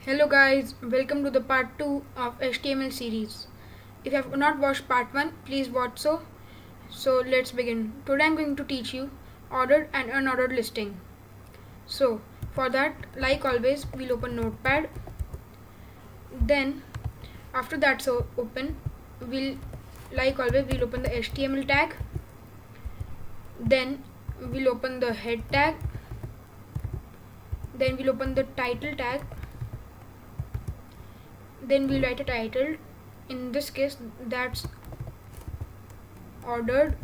Hello guys, welcome to the part 2 of HTML series. If you have not watched part 1, please watch so let's begin. Today I'm going to teach you ordered and unordered listing. So for that, like always, we'll open Notepad. Then after that we'll open the HTML tag. Then we'll open the head tag. Then we'll open the title tag. Then we'll write a title. In this case, that's ordered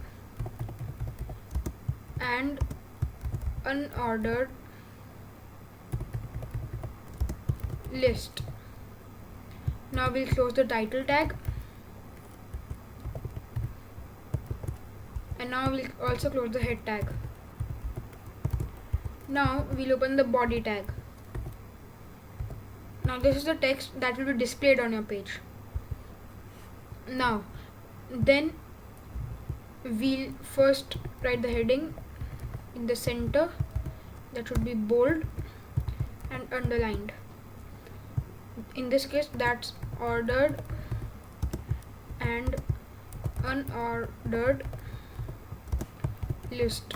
and unordered list. Now we'll close the title tag, and now we'll also close the head tag. Now we'll open the body tag. Now this is the text that will be displayed on your page. Now then we'll first write the heading in the center, that should be bold and underlined. In this case, that's ordered and unordered list.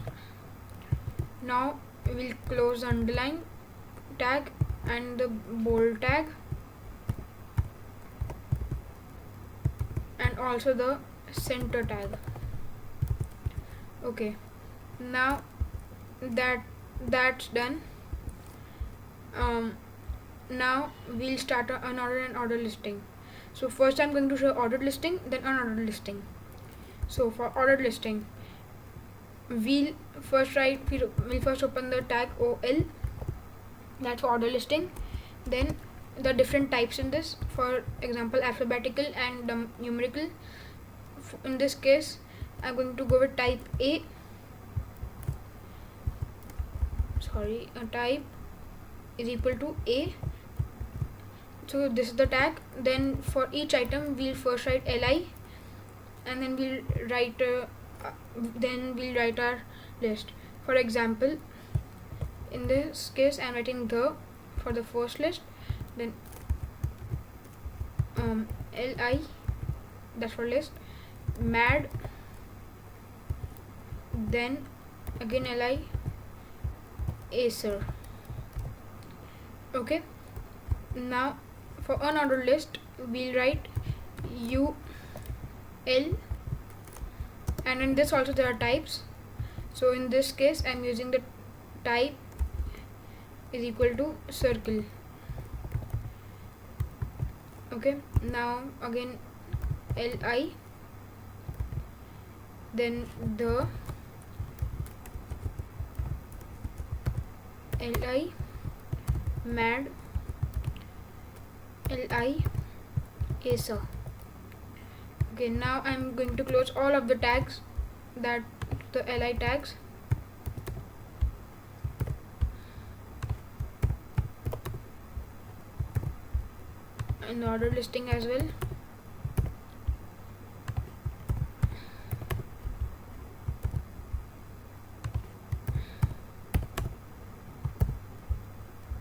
Now we'll close the underline tag and the bold tag, and also the center tag. Okay, now that's done. Now we'll start an unordered and ordered listing. So first I'm going to show ordered listing, then unordered listing. So for ordered listing, we'll first open the tag OL, that's for order listing. Then the different types in this, for example alphabetical and numerical. In this case I'm going to go with type A. Type is equal to A. So this is the tag. Then for each item we'll first write LI, and then we'll write our list. For example, in this case I'm writing the for the first list, then LI, that's for list, mad, then again LI, Acer. Okay, now for unordered list we'll write UL, and in this also there are types. So in this case I'm using the type is equal to circle. Okay, now again LI, then the LI, mad, LI, Acer. Okay, now I'm going to close all of the tags, that the LI tags. And the order listing as well.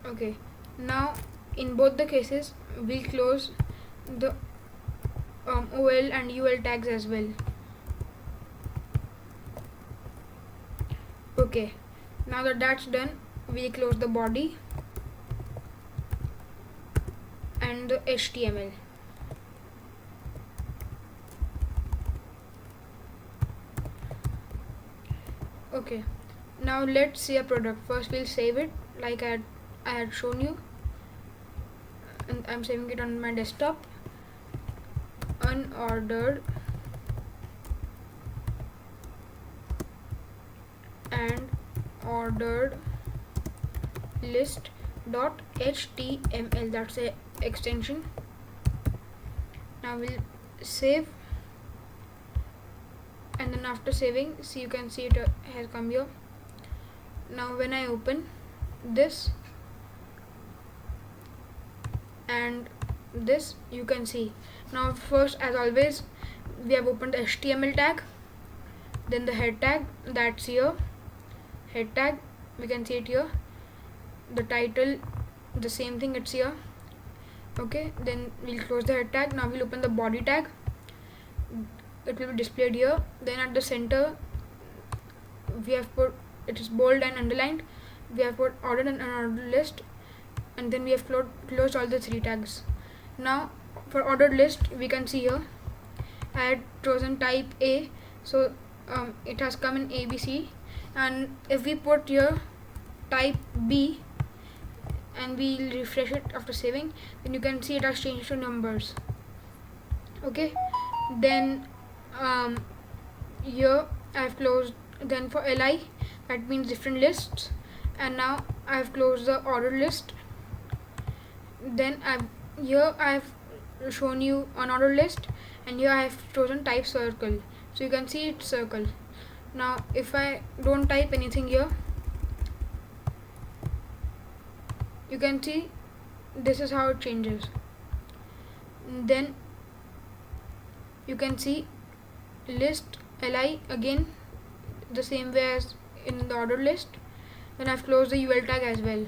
Okay, now in both the cases we'll close the OL and UL tags as well. Okay, now that that's done, we'll close the body and the HTML. Okay, now let's see a product. First we'll save it like I had shown you, and I'm saving it on my desktop. Unordered and ordered list .html, that's a extension. Now we'll save, and then after saving, you can see it has come here. Now when I open this and this, you can see. Now first, as always, we have opened the HTML tag, then the head tag, that's here, head tag, we can see it here. The title, the same thing, it's here. Okay, then we'll close the head tag. Now we'll open the body tag. It will be displayed here. Then at the center we have put, it is bold and underlined, we have put ordered and unordered list, and then we have closed all the three tags. Now for ordered list, we can see here I had chosen type A, so it has come in ABC. And if we put here type B and we'll refresh it after saving, then you can see it has changed to numbers. Okay, then here I've closed. Then for LI, that means different lists, and now I've closed the ordered list. Then I've shown you an ordered list, and here I have chosen type circle, so you can see it's circle. Now if I don't type anything here, you can see this is how it changes. Then you can see list li again the same way as in the ordered list. Then I've closed the UL tag as well.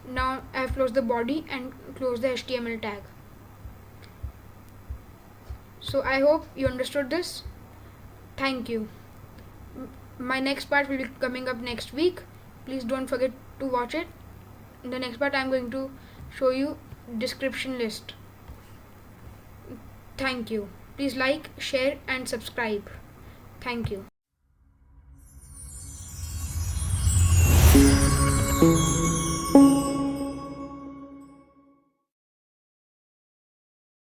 Now I've closed the body and closed the HTML tag. So I hope you understood this. Thank you. My next part will be coming up next week. Please don't forget to watch it. In the next part I'm going to show you description list. Thank you. Please like, share and subscribe. Thank you.